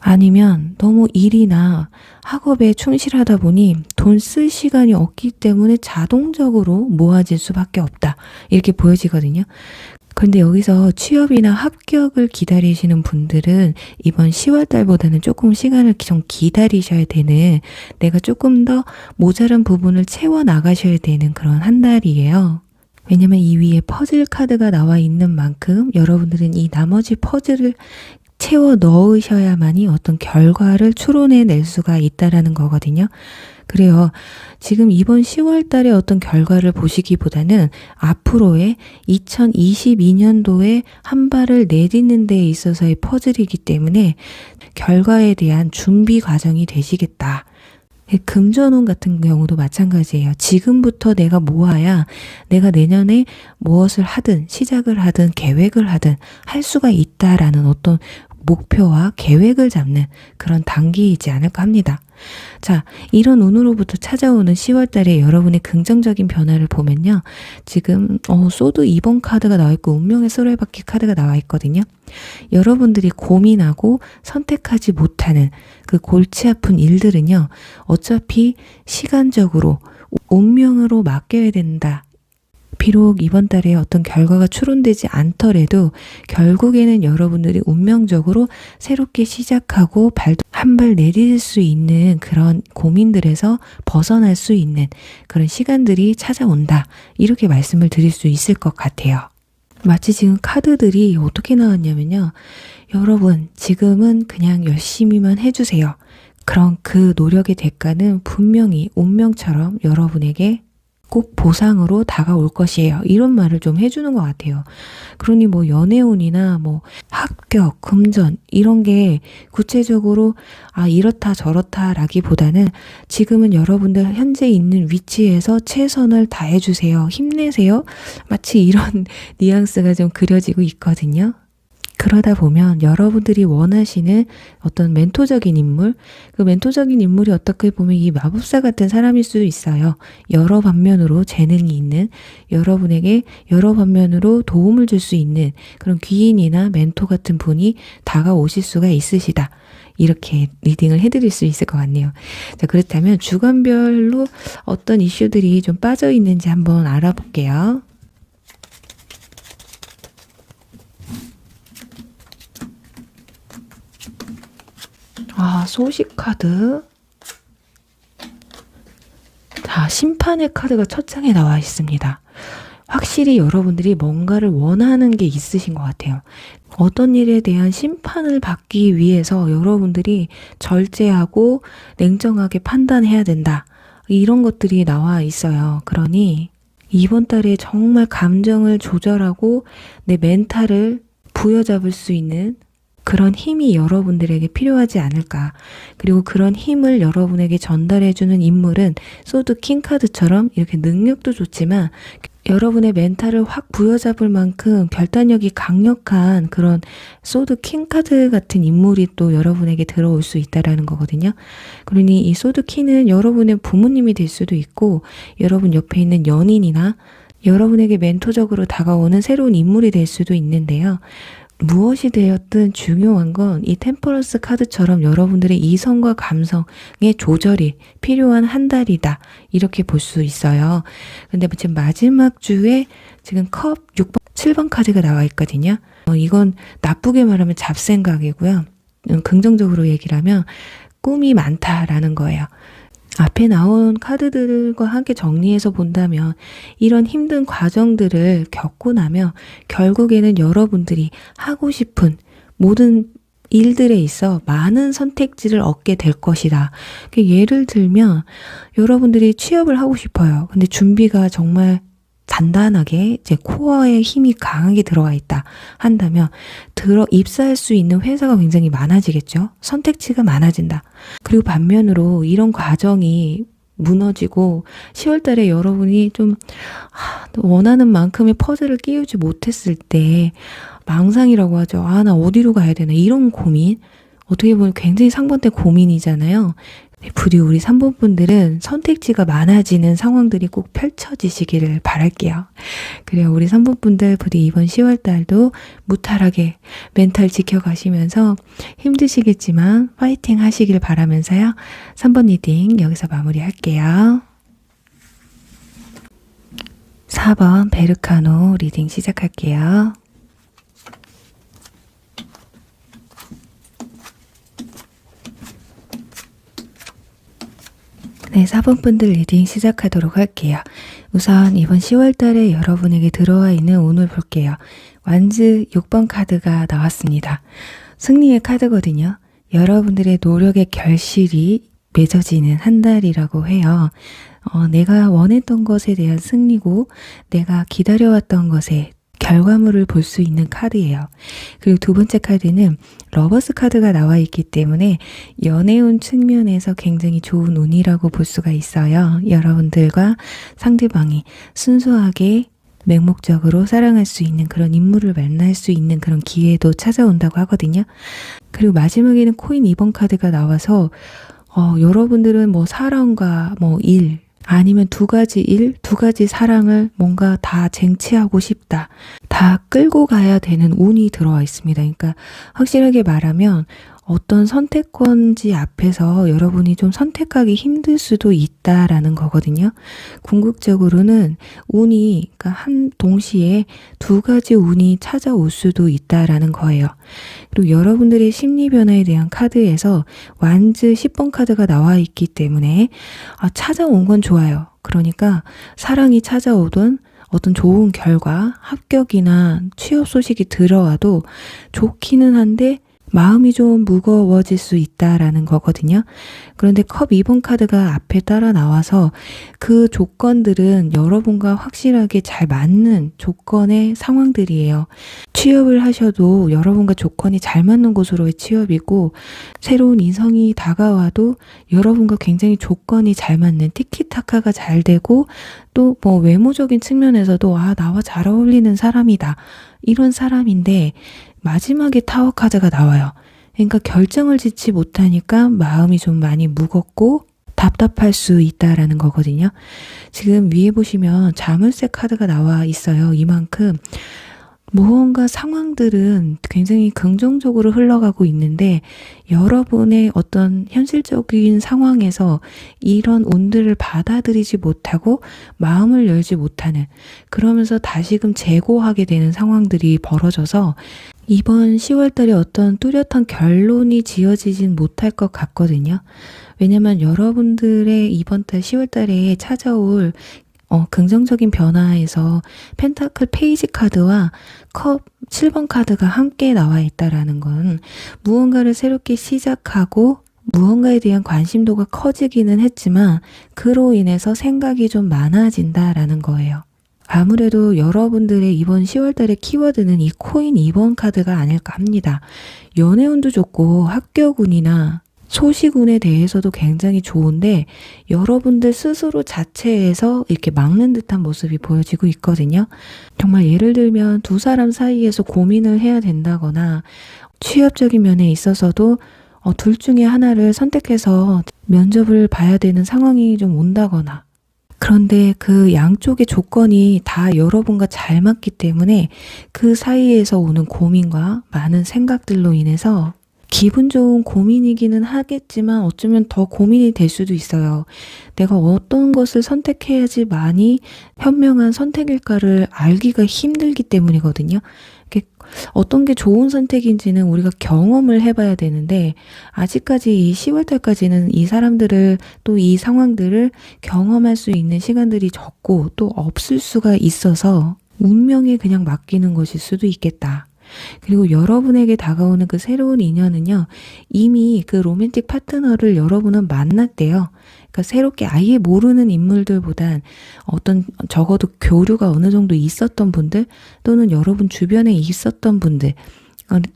아니면 너무 일이나 학업에 충실하다 보니 돈 쓸 시간이 없기 때문에 자동적으로 모아질 수밖에 없다, 이렇게 보여지거든요. 그런데 여기서 취업이나 합격을 기다리시는 분들은 이번 10월 달보다는 조금 시간을 좀 기다리셔야 되는, 내가 조금 더 모자란 부분을 채워 나가셔야 되는 그런 한 달이에요. 왜냐면 이 위에 퍼즐 카드가 나와 있는 만큼 여러분들은 이 나머지 퍼즐을 채워 넣으셔야만이 어떤 결과를 추론해낼 수가 있다라는 거거든요. 그래요. 지금 이번 10월 달에 어떤 결과를 보시기보다는 앞으로의 2022년도에 한 발을 내딛는 데 있어서의 퍼즐이기 때문에 결과에 대한 준비 과정이 되시겠다. 금전운 같은 경우도 마찬가지예요. 지금부터 내가 모아야 내가 내년에 무엇을 하든 시작을 하든 계획을 하든 할 수가 있다라는 어떤 목표와 계획을 잡는 그런 단계이지 않을까 합니다. 자, 이런 운으로부터 찾아오는 10월 달에 여러분의 긍정적인 변화를 보면요. 지금 소드 2번 카드가 나와 있고 운명의 수레바퀴 카드가 나와 있거든요. 여러분들이 고민하고 선택하지 못하는 그 골치 아픈 일들은요. 어차피 시간적으로 운명으로 맡겨야 된다. 비록 이번 달에 어떤 결과가 추론되지 않더라도 결국에는 여러분들이 운명적으로 새롭게 시작하고 발도 한 발 내딛을 수 있는 그런 고민들에서 벗어날 수 있는 그런 시간들이 찾아온다, 이렇게 말씀을 드릴 수 있을 것 같아요. 마치 지금 카드들이 어떻게 나왔냐면요. 여러분 지금은 그냥 열심히만 해주세요. 그런 그 노력의 대가는 분명히 운명처럼 여러분에게 꼭 보상으로 다가올 것이에요. 이런 말을 좀 해주는 것 같아요. 그러니 연애운이나 합격, 금전 이런 게 구체적으로 이렇다 저렇다 라기보다는 지금은 여러분들 현재 있는 위치에서 최선을 다해주세요. 힘내세요. 마치 이런 뉘앙스가 좀 그려지고 있거든요. 그러다 보면 여러분들이 원하시는 어떤 멘토적인 인물, 그 멘토적인 인물이 어떻게 보면 이 마법사 같은 사람일 수도 있어요. 여러 방면으로 재능이 있는, 여러분에게 여러 방면으로 도움을 줄 수 있는 그런 귀인이나 멘토 같은 분이 다가오실 수가 있으시다. 이렇게 리딩을 해드릴 수 있을 것 같네요. 자, 그렇다면 주간별로 어떤 이슈들이 좀 빠져 있는지 한번 알아볼게요. 소식 카드. 자, 심판의 카드가 첫 장에 나와 있습니다. 확실히 여러분들이 뭔가를 원하는 게 있으신 것 같아요. 어떤 일에 대한 심판을 받기 위해서 여러분들이 절제하고 냉정하게 판단해야 된다. 이런 것들이 나와 있어요. 그러니 이번 달에 정말 감정을 조절하고 내 멘탈을 부여잡을 수 있는 그런 힘이 여러분들에게 필요하지 않을까. 그리고 그런 힘을 여러분에게 전달해주는 인물은 소드 킹 카드처럼 이렇게 능력도 좋지만 여러분의 멘탈을 확 부여잡을 만큼 결단력이 강력한 그런 소드 킹 카드 같은 인물이 또 여러분에게 들어올 수 있다라는 거거든요. 그러니 이 소드 킹은 여러분의 부모님이 될 수도 있고 여러분 옆에 있는 연인이나 여러분에게 멘토적으로 다가오는 새로운 인물이 될 수도 있는데요. 무엇이 되었든 중요한 건 이 템퍼런스 카드처럼 여러분들의 이성과 감성의 조절이 필요한 한 달이다. 이렇게 볼 수 있어요. 근데 지금 마지막 주에 지금 컵 6번, 7번 카드가 나와 있거든요. 이건 나쁘게 말하면 잡생각이고요. 긍정적으로 얘기를 하면 꿈이 많다라는 거예요. 앞에 나온 카드들과 함께 정리해서 본다면 이런 힘든 과정들을 겪고 나면 결국에는 여러분들이 하고 싶은 모든 일들에 있어 많은 선택지를 얻게 될 것이다. 예를 들면 여러분들이 취업을 하고 싶어요. 근데 준비가 정말 단단하게 제 코어에 힘이 강하게 들어가 있다 한다면 입사할 수 있는 회사가 굉장히 많아지겠죠. 선택지가 많아진다. 그리고 반면으로 이런 과정이 무너지고 10월 달에 여러분이 좀 원하는 만큼의 퍼즐을 끼우지 못했을 때 망상이라고 하죠. 나 어디로 가야 되나 이런 고민, 어떻게 보면 굉장히 상반된 고민이잖아요. 부디 우리 3번 분들은 선택지가 많아지는 상황들이 꼭 펼쳐지시기를 바랄게요. 그래요. 우리 3번 분들 부디 이번 10월 달도 무탈하게 멘탈 지켜가시면서 힘드시겠지만 파이팅 하시길 바라면서요. 3번 리딩 여기서 마무리할게요. 4번 베르카노 리딩 시작할게요. 네, 4번 분들 리딩 시작하도록 할게요. 우선 이번 10월 달에 여러분에게 들어와 있는 운을 볼게요. 완즈 6번 카드가 나왔습니다. 승리의 카드거든요. 여러분들의 노력의 결실이 맺어지는 한 달이라고 해요. 내가 원했던 것에 대한 승리고 내가 기다려왔던 것에 결과물을 볼 수 있는 카드예요. 그리고 두 번째 카드는 러버스 카드가 나와 있기 때문에 연애운 측면에서 굉장히 좋은 운이라고 볼 수가 있어요. 여러분들과 상대방이 순수하게 맹목적으로 사랑할 수 있는 그런 인물을 만날 수 있는 그런 기회도 찾아온다고 하거든요. 그리고 마지막에는 코인 2번 카드가 나와서 여러분들은 뭐 사랑과 뭐 일, 아니면 두 가지 일, 두 가지 사랑을 뭔가 다 쟁취하고 싶다. 다 끌고 가야 되는 운이 들어와 있습니다. 그러니까 확실하게 말하면 어떤 선택권지 앞에서 여러분이 좀 선택하기 힘들 수도 있다라는 거거든요. 궁극적으로는 운이, 그러니까 한 동시에 두 가지 운이 찾아올 수도 있다라는 거예요. 그리고 여러분들의 심리 변화에 대한 카드에서 완즈 10번 카드가 나와 있기 때문에 찾아온 건 좋아요. 그러니까 사랑이 찾아오든 어떤 좋은 결과, 합격이나 취업 소식이 들어와도 좋기는 한데 마음이 좀 무거워질 수 있다라는 거거든요. 그런데 컵 2번 카드가 앞에 따라 나와서 그 조건들은 여러분과 확실하게 잘 맞는 조건의 상황들이에요. 취업을 하셔도 여러분과 조건이 잘 맞는 곳으로의 취업이고, 새로운 이성이 다가와도 여러분과 굉장히 조건이 잘 맞는 티키타카가 잘 되고, 또 뭐 외모적인 측면에서도 나와 잘 어울리는 사람이다. 이런 사람인데 마지막에 타워 카드가 나와요. 그러니까 결정을 짓지 못하니까 마음이 좀 많이 무겁고 답답할 수 있다라는 거거든요. 지금 위에 보시면 자물쇠 카드가 나와 있어요. 이만큼 무언가 상황들은 굉장히 긍정적으로 흘러가고 있는데 여러분의 어떤 현실적인 상황에서 이런 운들을 받아들이지 못하고 마음을 열지 못하는, 그러면서 다시금 재고하게 되는 상황들이 벌어져서 이번 10월 달에 어떤 뚜렷한 결론이 지어지진 못할 것 같거든요. 왜냐면 여러분들의 이번 달 10월 달에 찾아올 긍정적인 변화에서 펜타클 페이지 카드와 컵 7번 카드가 함께 나와 있다라는 건 무언가를 새롭게 시작하고 무언가에 대한 관심도가 커지기는 했지만 그로 인해서 생각이 좀 많아진다라는 거예요. 아무래도 여러분들의 이번 10월 달의 키워드는 이 코인 2번 카드가 아닐까 합니다. 연애운도 좋고 합격운이나 소식운에 대해서도 굉장히 좋은데 여러분들 스스로 자체에서 이렇게 막는 듯한 모습이 보여지고 있거든요. 정말 예를 들면 두 사람 사이에서 고민을 해야 된다거나 취업적인 면에 있어서도 둘 중에 하나를 선택해서 면접을 봐야 되는 상황이 좀 온다거나, 그런데 그 양쪽의 조건이 다 여러분과 잘 맞기 때문에 그 사이에서 오는 고민과 많은 생각들로 인해서 기분 좋은 고민이기는 하겠지만 어쩌면 더 고민이 될 수도 있어요. 내가 어떤 것을 선택해야지 많이 현명한 선택일까를 알기가 힘들기 때문이거든요. 이게 어떤 게 좋은 선택인지는 우리가 경험을 해봐야 되는데 아직까지 이 10월 달까지는 이 사람들을 또 이 상황들을 경험할 수 있는 시간들이 적고 또 없을 수가 있어서 운명에 그냥 맡기는 것일 수도 있겠다. 그리고 여러분에게 다가오는 그 새로운 인연은요, 이미 그 로맨틱 파트너를 여러분은 만났대요. 그러니까 새롭게 아예 모르는 인물들보단 어떤 적어도 교류가 어느 정도 있었던 분들 또는 여러분 주변에 있었던 분들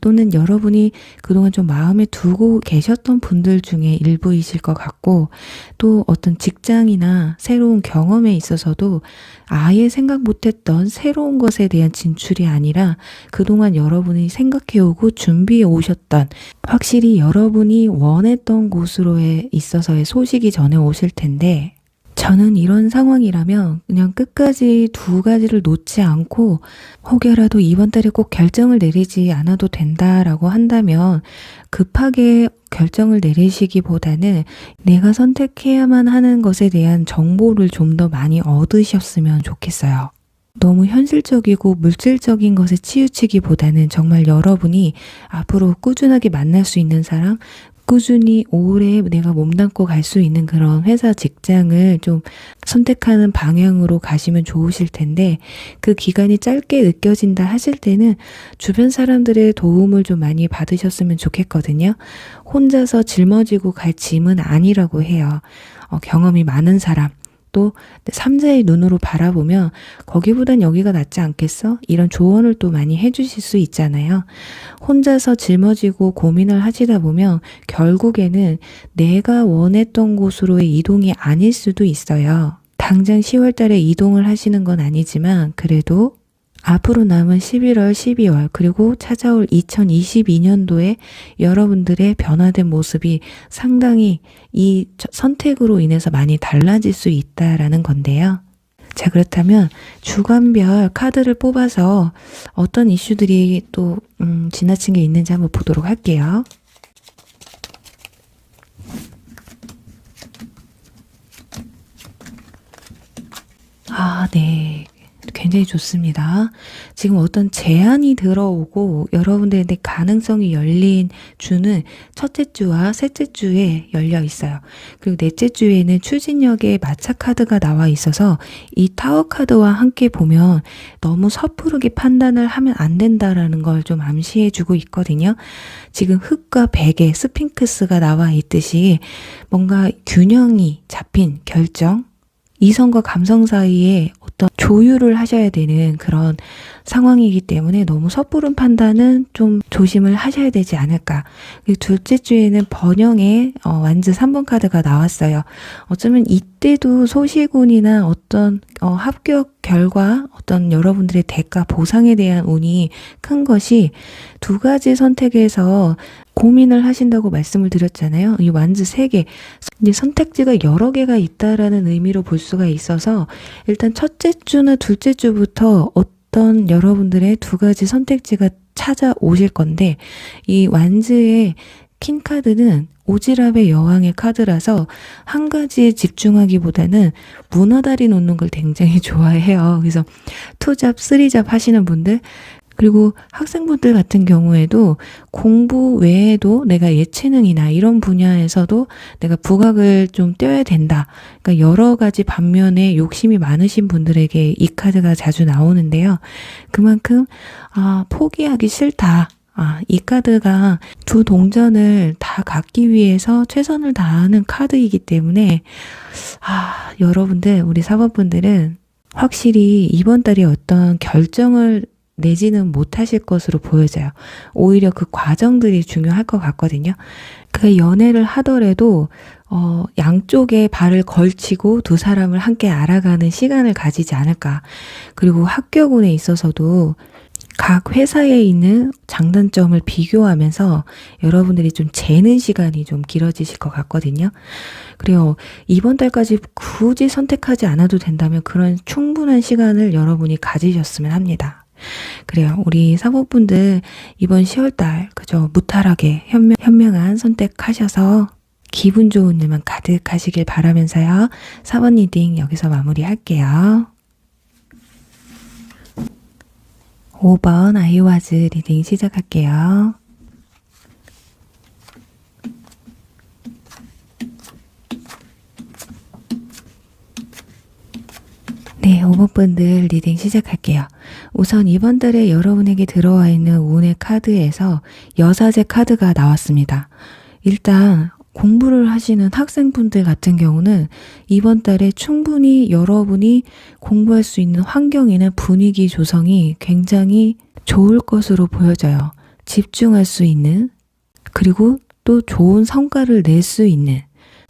또는 여러분이 그동안 좀 마음에 두고 계셨던 분들 중에 일부이실 것 같고 또 어떤 직장이나 새로운 경험에 있어서도 아예 생각 못했던 새로운 것에 대한 진출이 아니라 그동안 여러분이 생각해오고 준비해 오셨던 확실히 여러분이 원했던 곳으로에 있어서의 소식이 전해 오실 텐데 저는 이런 상황이라면 그냥 끝까지 두 가지를 놓지 않고 혹여라도 이번 달에 꼭 결정을 내리지 않아도 된다라고 한다면 급하게 결정을 내리시기보다는 내가 선택해야만 하는 것에 대한 정보를 좀 더 많이 얻으셨으면 좋겠어요. 너무 현실적이고 물질적인 것에 치우치기보다는 정말 여러분이 앞으로 꾸준하게 만날 수 있는 사람, 꾸준히 오래 내가 몸담고 갈 수 있는 그런 회사 직장을 좀 선택하는 방향으로 가시면 좋으실 텐데 그 기간이 짧게 느껴진다 하실 때는 주변 사람들의 도움을 좀 많이 받으셨으면 좋겠거든요. 혼자서 짊어지고 갈 짐은 아니라고 해요. 경험이 많은 사람 또 3자의 눈으로 바라보면 거기보단 여기가 낫지 않겠어? 이런 조언을 또 많이 해주실 수 있잖아요. 혼자서 짊어지고 고민을 하시다 보면 결국에는 내가 원했던 곳으로의 이동이 아닐 수도 있어요. 당장 10월 달에 이동을 하시는 건 아니지만 그래도 앞으로 남은 11월, 12월 그리고 찾아올 2022년도에 여러분들의 변화된 모습이 상당히 이 선택으로 인해서 많이 달라질 수 있다라는 건데요. 자, 그렇다면 주간별 카드를 뽑아서 어떤 이슈들이 또 지나친 게 있는지 한번 보도록 할게요. 네. 굉장히 좋습니다. 지금 어떤 제안이 들어오고 여러분들한테 가능성이 열린 주는 첫째 주와 셋째 주에 열려 있어요. 그리고 넷째 주에는 추진력의 마차 카드가 나와 있어서 이 타워 카드와 함께 보면 너무 섣부르게 판단을 하면 안 된다라는 걸 좀 암시해 주고 있거든요. 지금 흑과 백의 스핑크스가 나와 있듯이 뭔가 균형이 잡힌 결정, 이성과 감성 사이에 어떤 조율을 하셔야 되는 그런 상황이기 때문에 너무 섣부른 판단은 좀 조심을 하셔야 되지 않을까. 그리고 둘째 주에는 번영의 완즈 3번 카드가 나왔어요. 어쩌면 이때도 소시군이나 어떤 합격 결과 어떤 여러분들의 대가 보상에 대한 운이 큰 것이 두 가지 선택에서 고민을 하신다고 말씀을 드렸잖아요. 이 완즈 3개. 이제 선택지가 여러 개가 있다라는 의미로 볼 수가 있어서 일단 첫째 주나 둘째 주부터 어떤 여러분들의 두 가지 선택지가 찾아오실 건데 이 완즈의 킹 카드는 오지랖의 여왕의 카드라서 한 가지에 집중하기보다는 무너다리 놓는 걸 굉장히 좋아해요. 그래서 2잡, 3잡 하시는 분들 그리고 학생분들 같은 경우에도 공부 외에도 내가 예체능이나 이런 분야에서도 내가 부각을 좀 떼야 된다. 그러니까 여러 가지 반면에 욕심이 많으신 분들에게 이 카드가 자주 나오는데요. 그만큼 포기하기 싫다. 이 카드가 두 동전을 다 갖기 위해서 최선을 다하는 카드이기 때문에 여러분들 우리 사법분들은 확실히 이번 달에 어떤 결정을 내지는 못하실 것으로 보여져요. 오히려 그 과정들이 중요할 것 같거든요. 그 연애를 하더라도 양쪽에 발을 걸치고 두 사람을 함께 알아가는 시간을 가지지 않을까. 그리고 합격운에 있어서도 각 회사에 있는 장단점을 비교하면서 여러분들이 좀 재는 시간이 좀 길어지실 것 같거든요. 그리고 이번 달까지 굳이 선택하지 않아도 된다면 그런 충분한 시간을 여러분이 가지셨으면 합니다. 그래요. 우리 사모분들 이번 10월달 그저 무탈하게 현명한 선택하셔서 기분 좋은 일만 가득하시길 바라면서요. 4번 리딩 여기서 마무리할게요. 5번 아이와즈 리딩 시작할게요. 네, 5번 분들 리딩 시작할게요. 우선 이번 달에 여러분에게 들어와 있는 운의 카드에서 여사제 카드가 나왔습니다. 일단 공부를 하시는 학생분들 같은 경우는 이번 달에 충분히 여러분이 공부할 수 있는 환경이나 분위기 조성이 굉장히 좋을 것으로 보여져요. 집중할 수 있는, 그리고 또 좋은 성과를 낼 수 있는,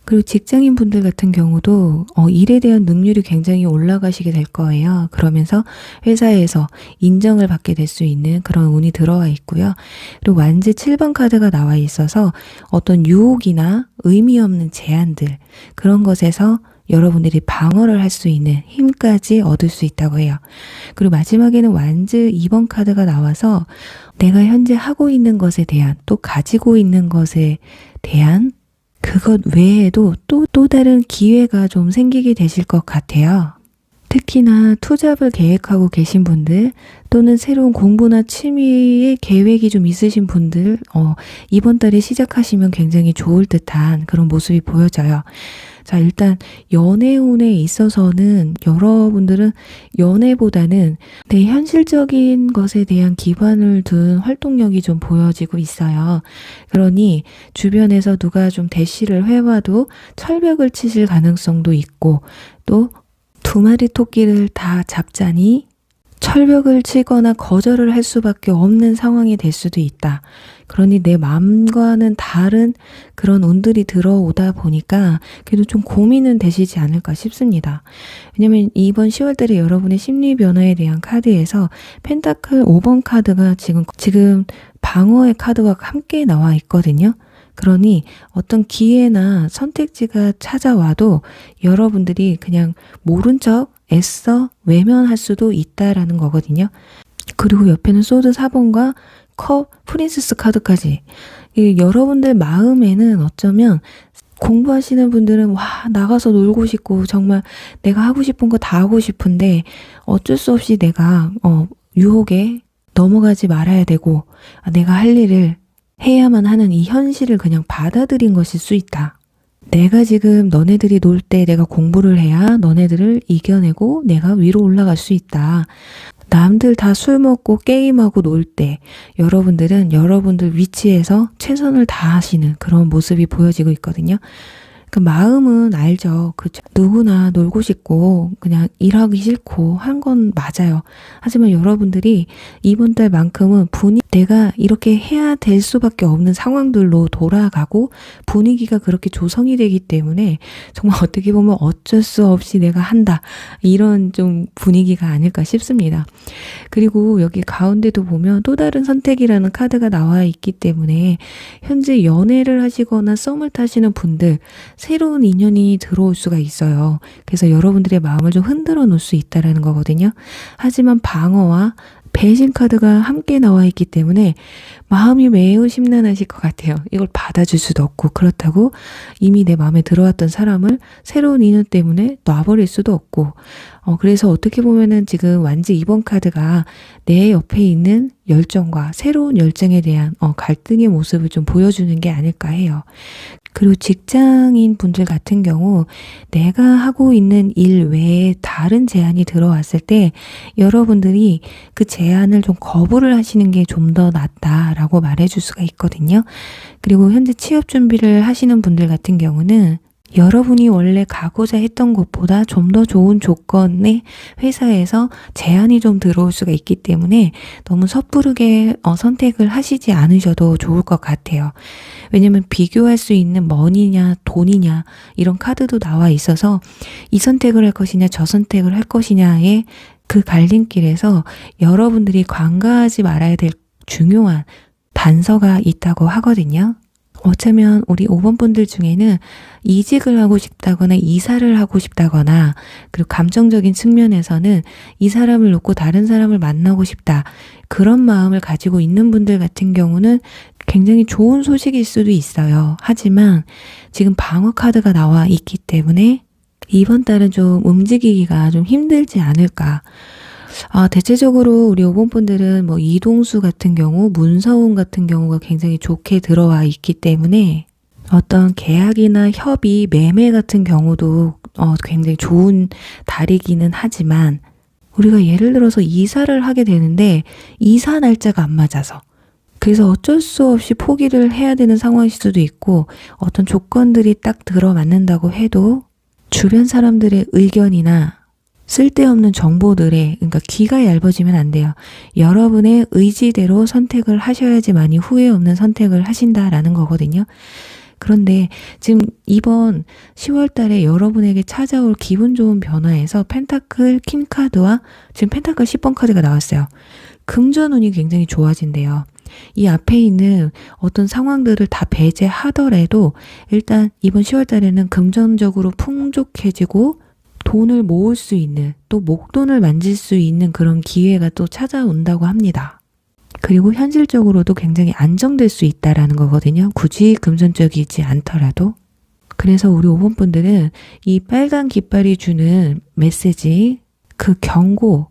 그리고 직장인 분들 같은 경우도 일에 대한 능률이 굉장히 올라가시게 될 거예요. 그러면서 회사에서 인정을 받게 될 수 있는 그런 운이 들어와 있고요. 그리고 완지 7번 카드가 나와 있어서 어떤 유혹이나 의미 없는 제안들, 그런 것에서 여러분들이 방어를 할 수 있는 힘까지 얻을 수 있다고 해요. 그리고 마지막에는 완즈 2번 카드가 나와서 내가 현재 하고 있는 것에 대한, 또 가지고 있는 것에 대한 그것 외에도 또 다른 기회가 좀 생기게 되실 것 같아요. 특히나 투잡을 계획하고 계신 분들, 또는 새로운 공부나 취미의 계획이 좀 있으신 분들, 이번 달에 시작하시면 굉장히 좋을 듯한 그런 모습이 보여져요. 자, 일단 연애운에 있어서는 여러분들은 연애보다는 내 현실적인 것에 대한 기반을 둔 활동력이 좀 보여지고 있어요. 그러니 주변에서 누가 좀 대시를 해와도 철벽을 치실 가능성도 있고, 또 두 마리 토끼를 다 잡자니 철벽을 치거나 거절을 할 수밖에 없는 상황이 될 수도 있다. 그러니 내 마음과는 다른 그런 운들이 들어오다 보니까 그래도 좀 고민은 되시지 않을까 싶습니다. 왜냐면 이번 10월달에 여러분의 심리 변화에 대한 카드에서 펜타클 5번 카드가 지금 방어의 카드와 함께 나와 있거든요. 그러니 어떤 기회나 선택지가 찾아와도 여러분들이 그냥 모른 척 애써 외면할 수도 있다라는 거거든요. 그리고 옆에는 소드 4번과 컵 프린세스 카드까지. 여러분들 마음에는 어쩌면 공부하시는 분들은 나가서 놀고 싶고 정말 내가 하고 싶은 거 다 하고 싶은데 어쩔 수 없이 내가 유혹에 넘어가지 말아야 되고 내가 할 일을 해야만 하는 이 현실을 그냥 받아들인 것일 수 있다. 내가 지금 너네들이 놀 때 내가 공부를 해야 너네들을 이겨내고 내가 위로 올라갈 수 있다. 남들 다 술 먹고 게임하고 놀 때 여러분들은 여러분들 위치에서 최선을 다하시는 그런 모습이 보여지고 있거든요. 그 마음은 알죠. 그쵸? 누구나 놀고 싶고 그냥 일하기 싫고 한 건 맞아요. 하지만 여러분들이 이번 달만큼은 내가 이렇게 해야 될 수밖에 없는 상황들로 돌아가고 분위기가 그렇게 조성이 되기 때문에 정말 어떻게 보면 어쩔 수 없이 내가 한다. 이런 좀 분위기가 아닐까 싶습니다. 그리고 여기 가운데도 보면 또 다른 선택이라는 카드가 나와 있기 때문에 현재 연애를 하시거나 썸을 타시는 분들, 새로운 인연이 들어올 수가 있어요. 그래서 여러분들의 마음을 좀 흔들어 놓을 수 있다는 거거든요. 하지만 방어와 배신 카드가 함께 나와 있기 때문에 마음이 매우 심란하실 것 같아요. 이걸 받아줄 수도 없고, 그렇다고 이미 내 마음에 들어왔던 사람을 새로운 인연 때문에 놔버릴 수도 없고, 그래서 어떻게 보면은 지금 완지 2번 카드가 내 옆에 있는 열정과 새로운 열정에 대한 갈등의 모습을 좀 보여주는 게 아닐까 해요. 그리고 직장인 분들 같은 경우 내가 하고 있는 일 외에 다른 제안이 들어왔을 때 여러분들이 그 제안을 좀 거부를 하시는 게 좀 더 낫다라고 말해줄 수가 있거든요. 그리고 현재 취업 준비를 하시는 분들 같은 경우는 여러분이 원래 가고자 했던 곳보다 좀 더 좋은 조건의 회사에서 제안이 좀 들어올 수가 있기 때문에 너무 섣부르게 선택을 하시지 않으셔도 좋을 것 같아요. 왜냐면 비교할 수 있는 머니냐 돈이냐 이런 카드도 나와 있어서 이 선택을 할 것이냐 저 선택을 할 것이냐에 그 갈림길에서 여러분들이 관가하지 말아야 될 중요한 단서가 있다고 하거든요. 어쩌면 우리 5번 분들 중에는 이직을 하고 싶다거나 이사를 하고 싶다거나, 그리고 감정적인 측면에서는 이 사람을 놓고 다른 사람을 만나고 싶다, 그런 마음을 가지고 있는 분들 같은 경우는 굉장히 좋은 소식일 수도 있어요. 하지만 지금 방어 카드가 나와 있기 때문에 이번 달은 좀 움직이기가 좀 힘들지 않을까. 대체적으로 우리 5번 분들은 뭐 이동수 같은 경우, 문서운 같은 경우가 굉장히 좋게 들어와 있기 때문에 어떤 계약이나 협의, 매매 같은 경우도 굉장히 좋은 달이기는 하지만, 우리가 예를 들어서 이사를 하게 되는데 이사 날짜가 안 맞아서, 그래서 어쩔 수 없이 포기를 해야 되는 상황일 수도 있고, 어떤 조건들이 딱 들어맞는다고 해도 주변 사람들의 의견이나 쓸데없는 정보들에, 그러니까 귀가 얇아지면 안 돼요. 여러분의 의지대로 선택을 하셔야지만이 후회 없는 선택을 하신다라는 거거든요. 그런데 지금 이번 10월 달에 여러분에게 찾아올 기분 좋은 변화에서 펜타클 킹카드와 지금 펜타클 10번 카드가 나왔어요. 금전운이 굉장히 좋아진대요. 이 앞에 있는 어떤 상황들을 다 배제하더라도 일단 이번 10월 달에는 금전적으로 풍족해지고 돈을 모을 수 있는, 또 목돈을 만질 수 있는 그런 기회가 또 찾아온다고 합니다. 그리고 현실적으로도 굉장히 안정될 수 있다라는 거거든요. 굳이 금전적이지 않더라도. 그래서 우리 5번 분들은 이 빨간 깃발이 주는 메시지, 그 경고,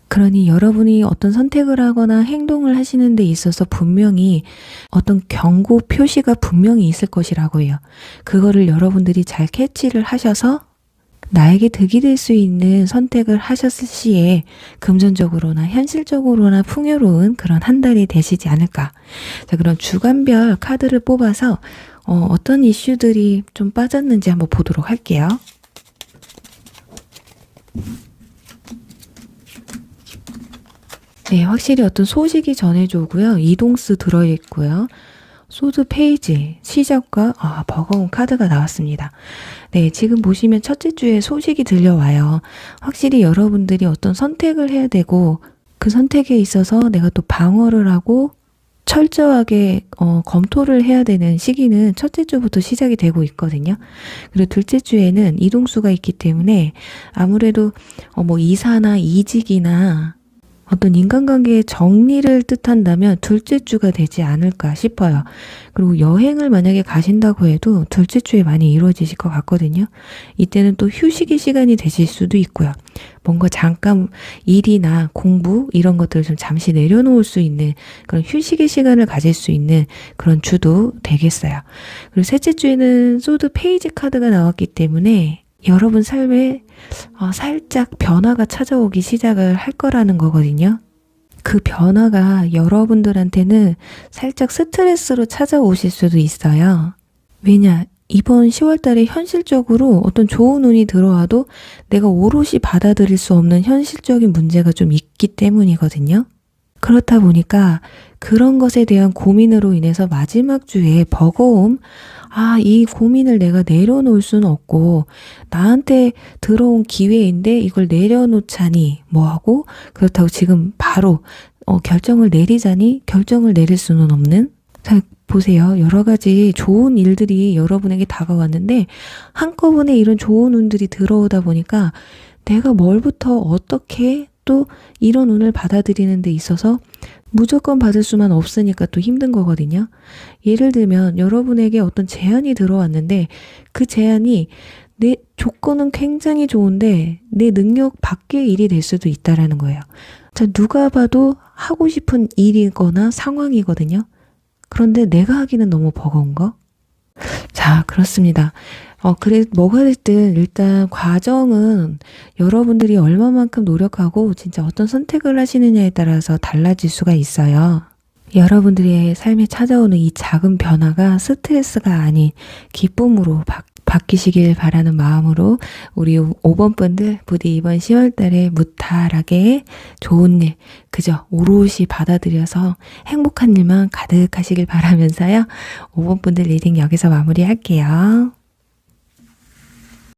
그러니 여러분이 어떤 선택을 하거나 행동을 하시는 데 있어서 분명히 어떤 경고 표시가 분명히 있을 것이라고 해요. 그거를 여러분들이 잘 캐치를 하셔서 나에게 득이 될 수 있는 선택을 하셨을 시에 금전적으로나 현실적으로나 풍요로운 그런 한 달이 되시지 않을까. 자, 그럼 주간별 카드를 뽑아서 어떤 이슈들이 좀 빠졌는지 한번 보도록 할게요. 네, 확실히 어떤 소식이 전해져 오고요. 이동수 들어있고요. 소드 페이지, 시작과 버거운 카드가 나왔습니다. 네, 지금 보시면 첫째 주에 소식이 들려와요. 확실히 여러분들이 어떤 선택을 해야 되고, 그 선택에 있어서 내가 또 방어를 하고 철저하게 검토를 해야 되는 시기는 첫째 주부터 시작이 되고 있거든요. 그리고 둘째 주에는 이동수가 있기 때문에 아무래도 뭐 이사나 이직이나 어떤 인간관계의 정리를 뜻한다면 둘째 주가 되지 않을까 싶어요. 그리고 여행을 만약에 가신다고 해도 둘째 주에 많이 이루어지실 것 같거든요. 이때는 또 휴식의 시간이 되실 수도 있고요. 뭔가 잠깐 일이나 공부 이런 것들을 좀 잠시 내려놓을 수 있는 그런 휴식의 시간을 가질 수 있는 그런 주도 되겠어요. 그리고 셋째 주에는 소드 페이지 카드가 나왔기 때문에 여러분 삶에 살짝 변화가 찾아오기 시작을 할 거라는 거거든요. 그 변화가 여러분들한테는 살짝 스트레스로 찾아오실 수도 있어요. 왜냐? 이번 10월 달에 현실적으로 어떤 좋은 운이 들어와도 내가 오롯이 받아들일 수 없는 현실적인 문제가 좀 있기 때문이거든요. 그렇다 보니까 그런 것에 대한 고민으로 인해서 마지막 주에 버거움, 이 고민을 내가 내려놓을 수는 없고 나한테 들어온 기회인데 이걸 내려놓자니 뭐하고, 그렇다고 지금 바로 결정을 내리자니 결정을 내릴 수는 없는. 자, 보세요. 여러 가지 좋은 일들이 여러분에게 다가왔는데 한꺼번에 이런 좋은 운들이 들어오다 보니까 내가 뭘부터 어떻게 또 이런 운을 받아들이는 데 있어서 무조건 받을 수만 없으니까 또 힘든 거거든요. 예를 들면 여러분에게 어떤 제안이 들어왔는데 그 제안이 내 조건은 굉장히 좋은데 내 능력 밖의 일이 될 수도 있다라는 거예요. 자, 누가 봐도 하고 싶은 일이거나 상황이거든요. 그런데 내가 하기는 너무 버거운 거? 자, 그렇습니다. 그래, 뭐가 됐든 일단 과정은 여러분들이 얼마만큼 노력하고 진짜 어떤 선택을 하시느냐에 따라서 달라질 수가 있어요. 여러분들의 삶에 찾아오는 이 작은 변화가 스트레스가 아닌 기쁨으로 바뀌시길 바라는 마음으로 우리 5번 분들 부디 이번 10월 달에 무탈하게 좋은 일, 그저 오롯이 받아들여서 행복한 일만 가득하시길 바라면서요. 5번 분들 리딩 여기서 마무리할게요.